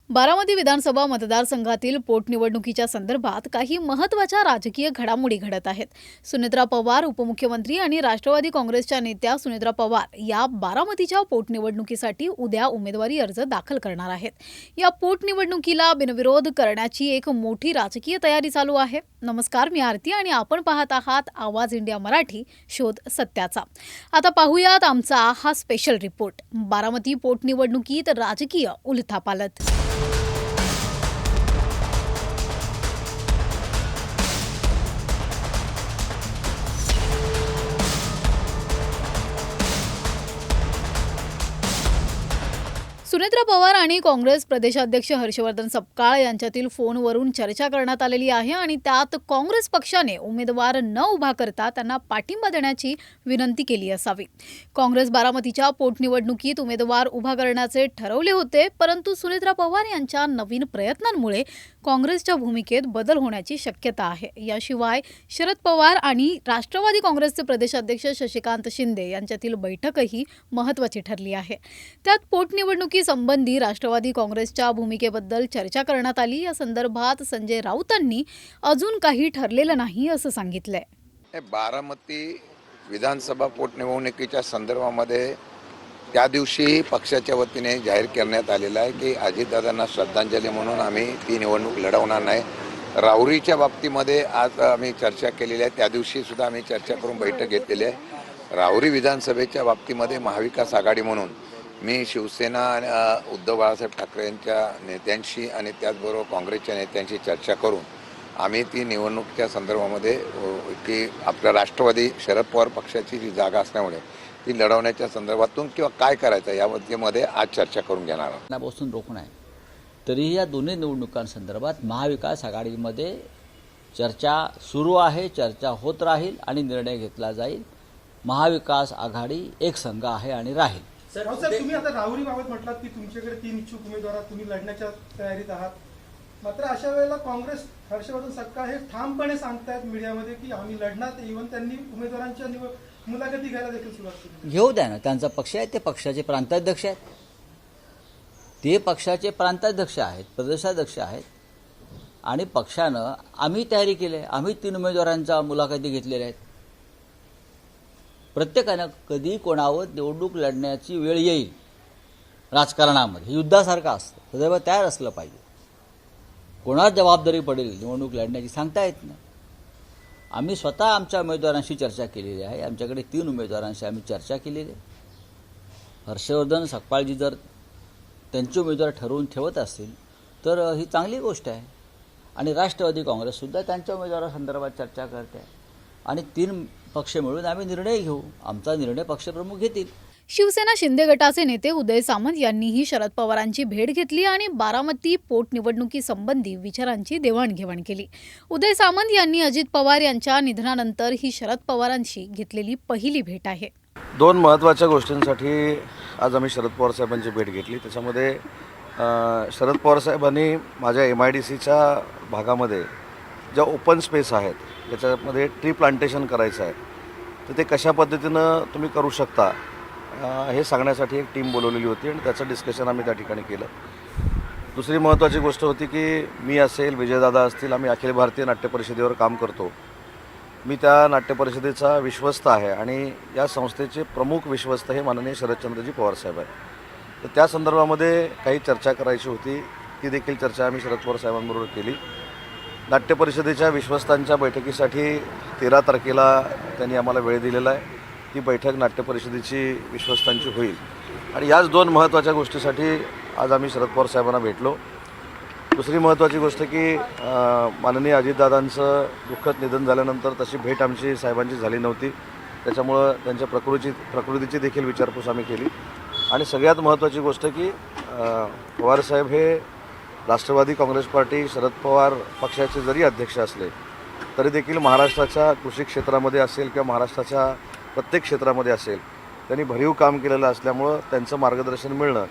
बारामती विधानसभा मतदारसंघातील पोटनिवडणुकीच्या संदर्भात काही महत्त्वाच्या राजकीय घडामोडी घडत आहेत. सुनेत्रा पवार उपमुख्यमंत्री आणि राष्ट्रवादी काँग्रेसच्या नेत्या सुनेत्रा पवार या बारामतीच्या पोटनिवडणुकीसाठी उद्या उमेदवारी अर्ज दाखल करणार आहेत. या पोटनिवडणुकीला बिनविरोध करण्याची एक मोठी राजकीय तयारी चालू आहे. नमस्कार, मी आरती आणि आपण पाहत आहात आवाज इंडिया मराठी, शोध सत्याचा. आता पाहूयात आमचा हा स्पेशल रिपोर्ट. बारामती पोटनिवडणुकीत राजकीय उलथापालथ. सुनेत्रा पवार आणि काँग्रेस प्रदेशाध्यक्ष हर्षवर्धन सपकाळ यांच्यातील फोनवरून चर्चा करण्यात आलेली आहे आणि त्यात काँग्रेस पक्षाने उमेदवार न उभा करता त्यांना पाठिंबा देण्याची विनंती केली असावी. काँग्रेस बारामतीच्या पोटनिवडणुकीत उमेदवार उभा करण्याचे ठरवले होते, परंतु सुनेत्रा पवार यांच्या नवीन प्रयत्नांमुळे काँग्रेसच्या भूमिकेत बदल होण्याची शक्यता आहे. याशिवाय शरद पवार आणि राष्ट्रवादी काँग्रेसचे प्रदेशाध्यक्ष शशिकांत शिंदे यांच्यातील बैठकही महत्त्वाची ठरली आहे. त्यात पोटनिवडणुकी संबंधी राष्ट्रवादी काँग्रेसच्या भूमिकेबद्दल चर्चा करण्यात आली. या संदर्भात संजय राऊतांनी अजून काही ठरलेलं नाही असं सांगितलंय. बारामती विधानसभा पोटनिवडणुकीच्या संदर्भामध्ये त्या दिवशी पक्षाच्या वतीने जाहीर करण्यात आलेलं आहे की अजितदादांना श्रद्धांजली म्हणून आम्ही ती निवडणूक लढवणार नाही. राहुरीच्या बाबतीमध्ये आज आम्ही चर्चा केलेली आहे. त्या दिवशी सुद्धा आम्ही चर्चा करून बैठक घेतलेली आहे. राहुरी विधानसभेच्या बाबतीमध्ये महाविकास आघाडी म्हणून मी शिवसेना उद्धव बाळासाहेब ठाकरे यांच्या नेत्यांशी आणि त्याचबरोबर काँग्रेसच्या नेत्यांशी चर्चा करून आम्ही ती निवडणुकीच्या संदर्भामध्ये की आपल्या राष्ट्रवादी शरद पवार पक्षाची जी जागा असल्यामुळे ती लढवण्याच्या संदर्भातून किंवा काय करायचं यामध्ये आज चर्चा करून घेणार आहोत. बसून रोखून आहे. तरीही या दोन्ही निवडणुकांसंदर्भात महाविकास आघाडीमध्ये चर्चा सुरू आहे, चर्चा होत राहील आणि निर्णय घेतला जाईल. महाविकास आघाडी एक संघ आहे आणि राहील. सर, तुम्ही आता राहुरीबाबत म्हटलात की तुमच्याकडे 3 इच्छुक उमेदवार तुम्ही लढण्याच्या तयारीत आहात. मात्र अशा वेळेला काँग्रेस हर्षवर्धन सपकाळ हे ठामपणे सांगतायत मीडियामध्ये की आम्ही लढणार. इव्हन त्यांनी उमेदवारांच्या मुलाखती घ्यायला देखील सुरुवात केली. घेऊ द्या ना, त्यांचा पक्ष आहे, ते पक्षाचे प्रांताध्यक्ष आहेत, ते पक्षाचे प्रांताध्यक्ष आहेत, प्रदेशाध्यक्ष आहेत आणि पक्षानं आम्ही तयारी केली आहे. आम्ही 3 उमेदवारांच्या मुलाखती घेतलेल्या आहेत. प्रत्येकानं कधी कोणावर निवडणूक लढण्याची वेळ येईल राजकारणामध्ये युद्धासारखं असतं, सदैव तयार असलं पाहिजे. कोणावर जबाबदारी पडेल निवडणूक लढण्याची सांगता येत नाही. आम्ही स्वतः आमच्या उमेदवारांशी चर्चा केलेली आहे. आमच्याकडे 3 उमेदवारांशी आम्ही चर्चा केलेली आहे. हर्षवर्धन सपकाळजी जर त्यांचे उमेदवार ठरवून ठेवत असतील तर ही चांगली गोष्ट आहे. आणि राष्ट्रवादी काँग्रेससुद्धा त्यांच्या उमेदवारासंदर्भात चर्चा करते आहे आणि 3 पक्ष मिळून आम्ही निर्णय घेऊ. आमचा निर्णय पक्षप्रमुख घेतील. शिवसेना शिंदे गटाचे नेते उदय सामंत यांनीही शरद पवारांची भेट घेतली आणि बारामती पोटनिवडणुकीसंबंधी विचारांची देवाणघेवाण केली. उदय सामंत यांनी अजित पवार यांच्या निधनानंतर ही शरद पवारांशी घेतलेली पहिली भेट आहे. 2 महत्त्वाच्या गोष्टींसाठी आज आम्ही शरद पवार साहेबांची भेट घेतली. त्याच्यामध्ये शरद पवार साहेबांनी माझ्या MIDCच्या भागामध्ये ज्या ओपन स्पेस आहेत त्याच्यामध्ये ट्री प्लांटेशन करायचं आहे, तर ते कशा पद्धतीनं तुम्ही करू शकता हे सांगण्यासाठी एक टीम बोलवलेली होती आणि त्याचं डिस्कशन आम्ही त्या ठिकाणी केलं. दुसरी महत्त्वाची गोष्ट होती की मी असेल, विजयदादा असतील, आम्ही अखिल भारतीय नाट्य परिषदेवर काम करतो. मी त्या नाट्य परिषदेचा विश्वस्त आहे आणि या संस्थेचे प्रमुख विश्वस्त हे माननीय शरदचंद्रजी पवार साहेब आहेत. तर त्या संदर्भामध्ये काही चर्चा करायची होती, ती देखील चर्चा आम्ही शरद पवार साहेबांबरोबर केली. नाट्य परिषदेच्या विश्वस्तांच्या बैठकीसाठी 13 तारखेला त्यांनी आम्हाला वेळ दिलेला आहे. ती बैठक नाट्य परिषदेची विश्वस्तांची होईल आणि याच 2 महत्त्वाच्या गोष्टीसाठी आज आम्ही शरद पवार साहेबांना भेटलो. दुसरी महत्त्वाची गोष्ट की माननीय अजितदादांचं दुःखद निधन झाल्यानंतर तशी भेट आमची साहेबांची झाली नव्हती. त्याच्यामुळं त्यांच्या प्रकृतीची देखील विचारपूस आम्ही केली. आणि सगळ्यात महत्त्वाची गोष्ट की पवारसाहेब हे राष्ट्रवादी काँग्रेस पार्टी शरद पवार पक्षाचे जरी अध्यक्ष असले तरी देखील महाराष्ट्राच्या कृषी क्षेत्रामध्ये असेल किंवा महाराष्ट्राच्या प्रत्येक क्षेत्रामध्ये असेल त्यांनी भरीव काम केलेलं असल्यामुळं त्यांचं मार्गदर्शन मिळणं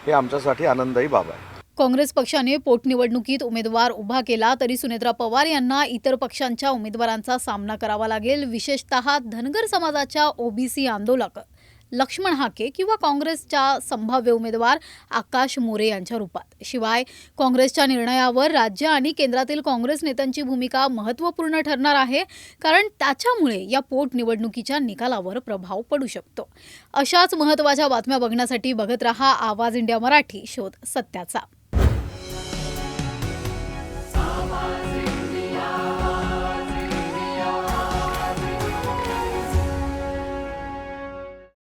हे आमच्यासाठी आनंददायी बाब आहे. काँग्रेस पक्षाने पोटनिवडणुकीत उमेदवार उभा केला तरी सुनेत्रा पवार यांना इतर पक्षांच्या उमेदवारांचा सामना करावा लागेल. विशेषतः धनगर समाजाच्या OBC आंदोलक लक्ष्मण हाके किंवा काँग्रेसच्या संभाव्य उमेदवार आकाश मोरे यांच्या रूपात. शिवाय काँग्रेसच्या निर्णयावर राज्य आणि केंद्रातील काँग्रेस नेत्यांची भूमिका महत्त्वपूर्ण ठरणार आहे, कारण त्याच्यामुळे या पोटनिवडणुकीच्या निकालावर प्रभाव पडू शकतो. अशाच महत्त्वाच्या बातम्या बघण्यासाठी बघत रहा आवाज इंडिया मराठी, शोध सत्याचा.